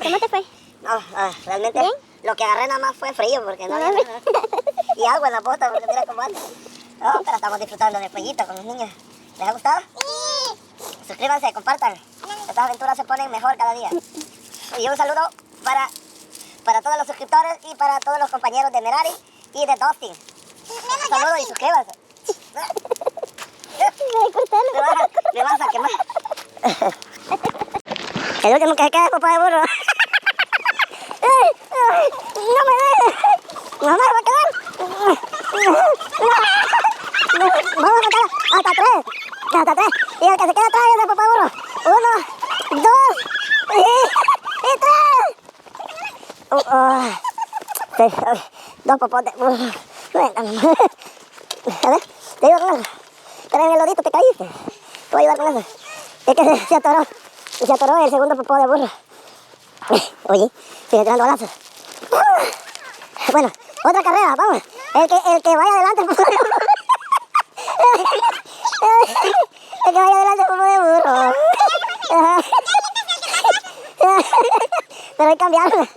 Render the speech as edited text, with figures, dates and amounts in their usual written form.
¿Cómo te fue? No, realmente ¿Bien? lo que agarré nada más fue frío porque no No, había no. y agua en la bota porque mira cómo anda. No, pero estamos disfrutando del fueguito con los niños. ¿Les ha gustado? Sí. Suscríbanse, compartan. Estas aventuras se ponen mejor cada día. Y un saludo para todos los suscriptores y para todos los compañeros de Merari y de Dustin. Un saludo y suscríbanse. Me vas a quemar. El último que se queda es papá de burro. ¡No me dejes! ¡No me va a quedar! Vamos a matarla hasta tres. Hasta tres. Y el que se queda atrás es el papá de burro. 1, 2 y 3. Dos popos de burro. Venga, mamá. A ver, te ayudo con eso. Pero en el lodito te caíste. Te voy a ayudar con eso. Es que se atoró. Se atoró el segundo popó de burro. Oye, sigue tirando balazos. Bueno, otra carrera, vamos. El que vaya adelante, el popó de burro. El que vaya adelante, el popó de burro. Pero hay que cambiarlo.